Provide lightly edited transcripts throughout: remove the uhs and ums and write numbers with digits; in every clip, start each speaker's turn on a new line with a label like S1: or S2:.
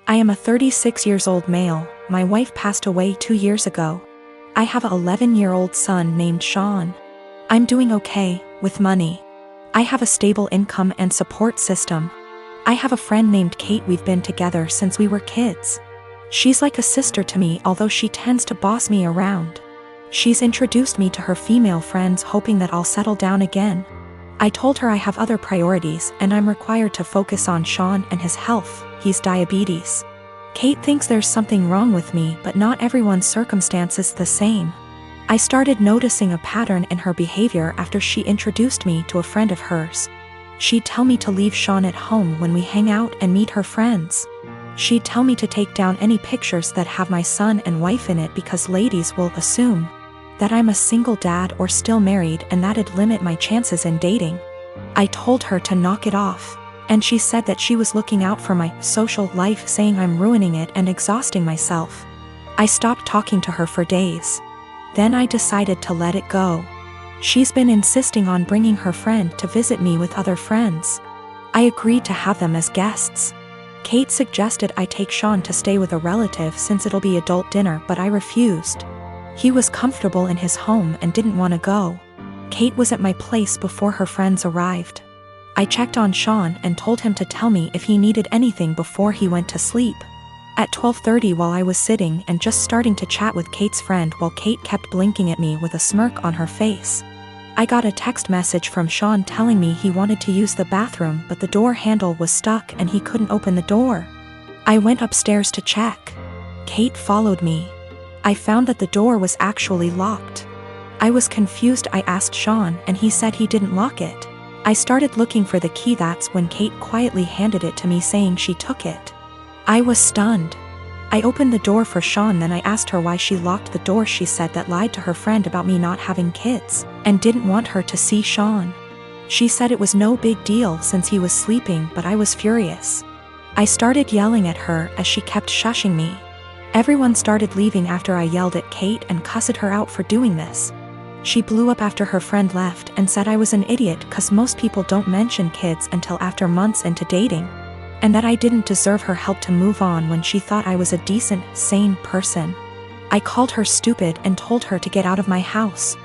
S1: I am a 36 years old male. My wife passed away 2 years ago. I have an 11-year-old son named Sean. I'm doing okay, with money. I have a stable income and support system. I have a friend named Kate. We've been together since we were kids. She's like a sister to me, although she tends to boss me around. She's introduced me to her female friends, hoping that I'll settle down again. I told her I have other priorities and I'm required to focus on Sean and his health. He's diabetes. Kate thinks there's something wrong with me, but not everyone's circumstance is the same. I started noticing a pattern in her behavior after she introduced me to a friend of hers. She'd tell me to leave Sean at home when we hang out and meet her friends. She'd tell me to take down any pictures that have my son and wife in it because ladies will assume that I'm a single dad or still married, and that'd limit my chances in dating. I told her to knock it off, and she said that she was looking out for my social life, saying I'm ruining it and exhausting myself. I stopped talking to her for days. Then I decided to let it go. She's been insisting on bringing her friend to visit me with other friends. I agreed to have them as guests. Kate suggested I take Sean to stay with a relative since it'll be adult dinner, but I refused. He was comfortable in his home and didn't want to go. Kate was at my place before her friends arrived. I checked on Sean and told him to tell me if he needed anything before he went to sleep. At 12:30, while I was sitting and just starting to chat with Kate's friend while Kate kept blinking at me with a smirk on her face, I got a text message from Sean telling me he wanted to use the bathroom, but the door handle was stuck and he couldn't open the door. I went upstairs to check. Kate followed me. I found that the door was actually locked. I was confused. I asked Sean and he said he didn't lock it. I started looking for the key. That's when Kate quietly handed it to me, saying she took it. I was stunned. I opened the door for Sean, then I asked her why she locked the door. She said that lied to her friend about me not having kids and didn't want her to see Sean. She said it was no big deal since he was sleeping, but I was furious. I started yelling at her as she kept shushing me. Everyone started leaving after I yelled at Kate and cussed her out for doing this. She blew up after her friend left and said I was an idiot cause most people don't mention kids until after months into dating, and that I didn't deserve her help to move on when she thought I was a decent, sane person. I called her stupid and told her to get out of my house.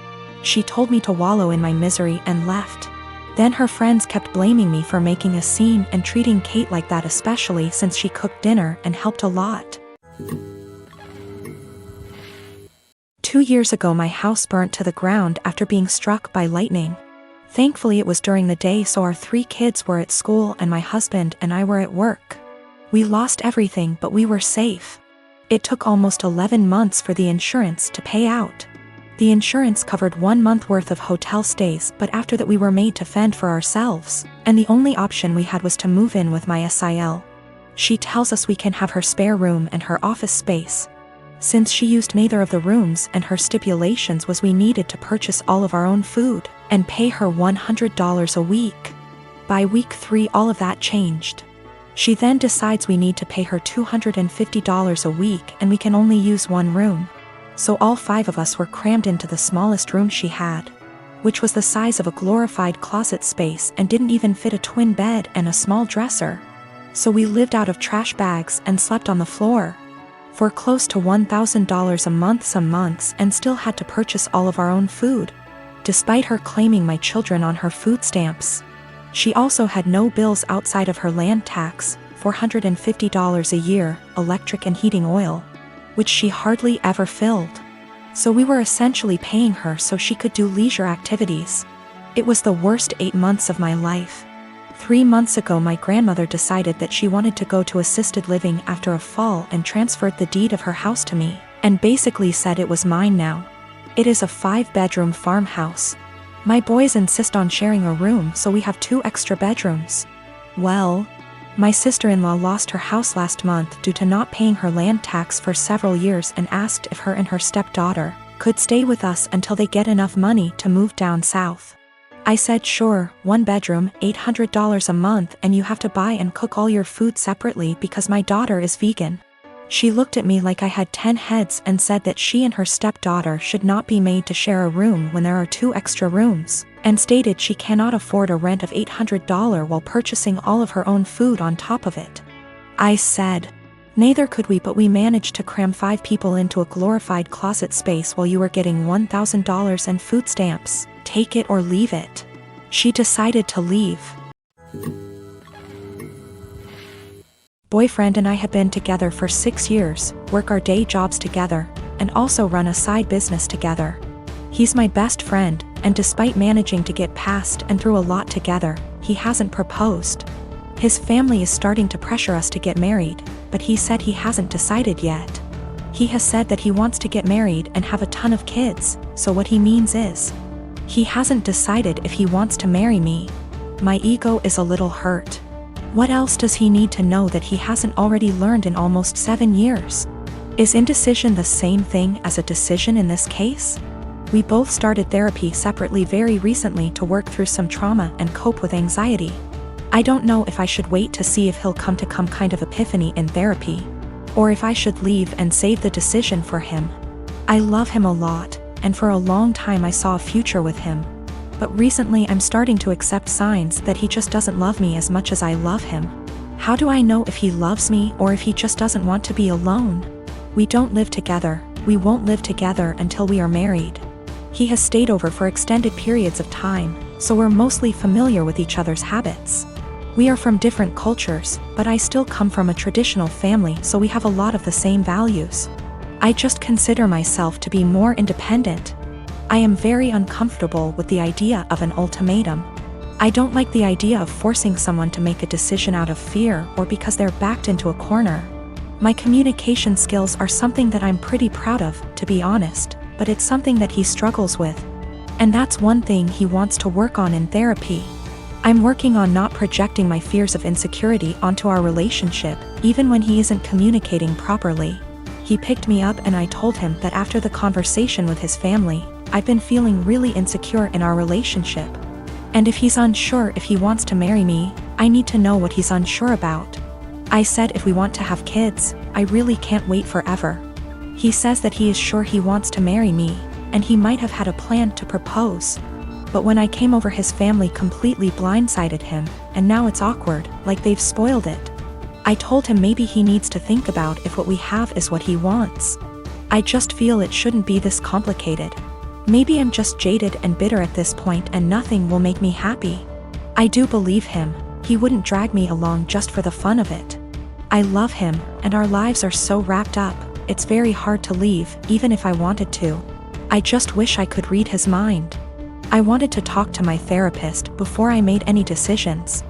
S1: She told me to wallow in my misery and left. Then her friends kept blaming me for making a scene and treating Kate like that, especially since she cooked dinner and helped a lot. 2 years ago, my house burnt to the ground after being struck by lightning. Thankfully it was during the day, so our 3 kids were at school and my husband and I were at work. We lost everything, but we were safe. It took almost 11 months for the insurance to pay out. The insurance covered 1 month worth of hotel stays, but after that we were made to fend for ourselves, and the only option we had was to move in with my SIL. She tells us we can have her spare room and her office space. Since she used neither of the rooms, and her stipulations was we needed to purchase all of our own food and pay her $100 a week. By week 3 all of that changed. She then decides we need to pay her $250 a week and we can only use 1 room. So all 5 of us were crammed into the smallest room she had, which was the size of a glorified closet space and didn't even fit a twin bed and a small dresser. So we lived out of trash bags and slept on the floor for close to $1,000 a month some months, and still had to purchase all of our own food, despite her claiming my children on her food stamps. She also had no bills outside of her land tax, $450 a year, electric and heating oil, which she hardly ever filled. So we were essentially paying her so she could do leisure activities. It was the worst 8 months of my life. 3 months ago my grandmother decided that she wanted to go to assisted living after a fall and transferred the deed of her house to me, and basically said it was mine now. It is a 5-bedroom farmhouse. My boys insist on sharing a room, so we have 2 extra bedrooms. Well, my sister-in-law lost her house last month due to not paying her land tax for several years and asked if her and her stepdaughter could stay with us until they get enough money to move down south. I said sure, 1 bedroom, $800 a month, and you have to buy and cook all your food separately because my daughter is vegan. She looked at me like I had 10 heads and said that she and her stepdaughter should not be made to share a room when there are 2 extra rooms, and stated she cannot afford a rent of $800 while purchasing all of her own food on top of it. I said, Neither could we, but we managed to cram 5 people into a glorified closet space while you were getting $1,000 and food stamps. Take it or leave it. She decided to leave. Boyfriend and I had been together for 6 years, work our day jobs together, and also run a side business together. He's my best friend, and despite managing to get past and through a lot together, he hasn't proposed. His family is starting to pressure us to get married, but he said he hasn't decided yet. He has said that he wants to get married and have a ton of kids, so what he means is, he hasn't decided if he wants to marry me. My ego is a little hurt. What else does he need to know that he hasn't already learned in almost 7 years? Is indecision the same thing as a decision in this case? We both started therapy separately very recently to work through some trauma and cope with anxiety. I don't know if I should wait to see if he'll come to some kind of epiphany in therapy, or if I should leave and save the decision for him. I love him a lot, and for a long time I saw a future with him. But recently I'm starting to accept signs that he just doesn't love me as much as I love him. How do I know if he loves me or if he just doesn't want to be alone? We don't live together. We won't live together until we are married. He has stayed over for extended periods of time, so we're mostly familiar with each other's habits. We are from different cultures, but I still come from a traditional family, so we have a lot of the same values. I just consider myself to be more independent. I am very uncomfortable with the idea of an ultimatum. I don't like the idea of forcing someone to make a decision out of fear or because they're backed into a corner. My communication skills are something that I'm pretty proud of, to be honest, but it's something that he struggles with. And that's one thing he wants to work on in therapy. I'm working on not projecting my fears of insecurity onto our relationship, even when he isn't communicating properly. He picked me up and I told him that after the conversation with his family, I've been feeling really insecure in our relationship. And if he's unsure if he wants to marry me, I need to know what he's unsure about. I said if we want to have kids, I really can't wait forever. He says that he is sure he wants to marry me, and he might have had a plan to propose. But when I came over, his family completely blindsided him, and now it's awkward, like they've spoiled it. I told him maybe he needs to think about if what we have is what he wants. I just feel it shouldn't be this complicated. Maybe I'm just jaded and bitter at this point and nothing will make me happy. I do believe him. He wouldn't drag me along just for the fun of it. I love him, and our lives are so wrapped up, it's very hard to leave, even if I wanted to. I just wish I could read his mind. I wanted to talk to my therapist before I made any decisions.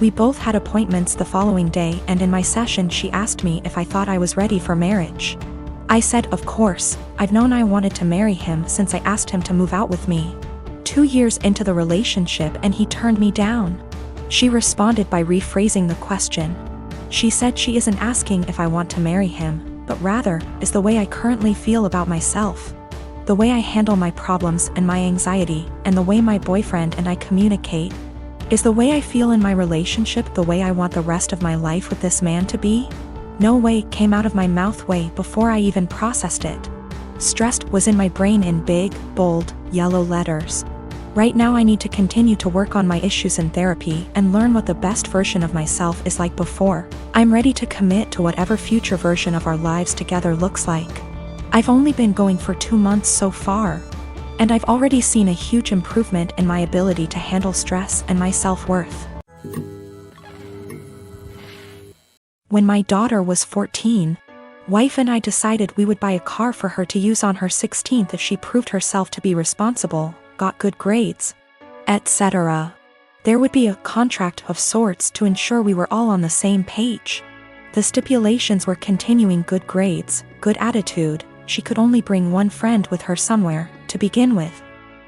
S1: We both had appointments the following day, and in my session she asked me if I thought I was ready for marriage. I said of course. I've known I wanted to marry him since I asked him to move out with me. 2 years into the relationship and he turned me down. She responded by rephrasing the question. She said she isn't asking if I want to marry him, but rather, is the way I currently feel about myself. The way I handle my problems and my anxiety, and the way my boyfriend and I communicate. Is the way I feel in my relationship the way I want the rest of my life with this man to be? No way came out of my mouth way before I even processed it. Stressed was in my brain in big, bold, yellow letters. Right now I need to continue to work on my issues in therapy and learn what the best version of myself is like before I'm ready to commit to whatever future version of our lives together looks like. I've only been going for 2 months so far, and I've already seen a huge improvement in my ability to handle stress and my self-worth. When my daughter was 14, wife and I decided we would buy a car for her to use on her 16th if she proved herself to be responsible, got good grades, etc. There would be a contract of sorts to ensure we were all on the same page. The stipulations were continuing good grades, good attitude, she could only bring one friend with her somewhere, to begin with.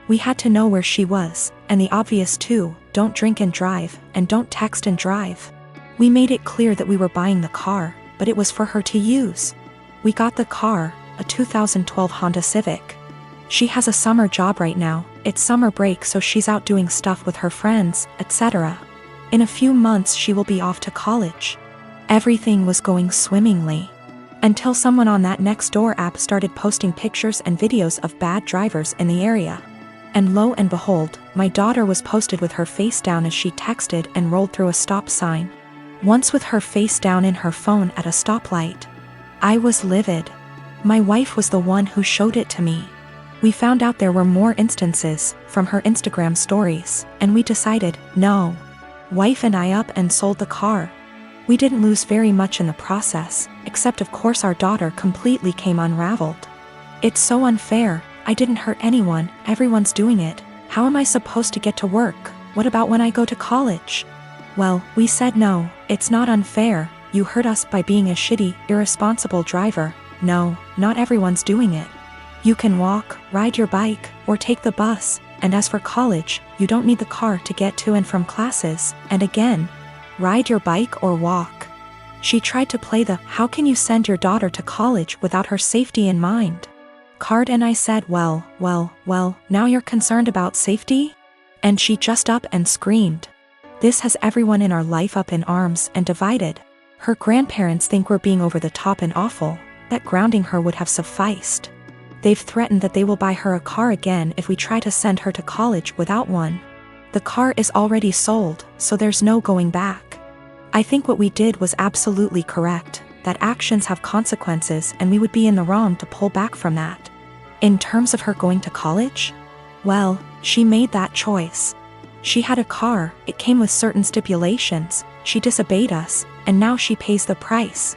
S1: We had to know where she was, and the obvious too, don't drink and drive, and don't text and drive. We made it clear that we were buying the car, but it was for her to use. We got the car, a 2012 Honda Civic. She has a summer job right now, it's summer break so she's out doing stuff with her friends, etc. In a few months she will be off to college. Everything was going swimmingly. Until someone on that Nextdoor app started posting pictures and videos of bad drivers in the area. And lo and behold, my daughter was posted with her face down as she texted and rolled through a stop sign. once with her face down in her phone at a stoplight. I was livid. My wife was the one who showed it to me. We found out there were more instances from her Instagram stories, and we decided, no. Wife and I up and sold the car. We didn't lose very much in the process, except of course our daughter completely came unraveled. It's so unfair. I didn't hurt anyone, everyone's doing it. How am I supposed to get to work? What about when I go to college? Well, we said no, it's not unfair. You hurt us by being a shitty, irresponsible driver. No, not everyone's doing it. You can walk, ride your bike, or take the bus, and as for college, you don't need the car to get to and from classes, and again, ride your bike or walk. She tried to play the "how can you send your daughter to college without her safety in mind?" card, and I said, well, now you're concerned about safety? And she just up and screamed. This has everyone in our life up in arms and divided. Her grandparents think we're being over the top and awful, that grounding her would have sufficed. They've threatened that they will buy her a car again if we try to send her to college without one. The car is already sold, so there's no going back. I think what we did was absolutely correct, that actions have consequences and we would be in the wrong to pull back from that. In terms of her going to college? Well, she made that choice. She had a car, it came with certain stipulations, she disobeyed us, and now she pays the price.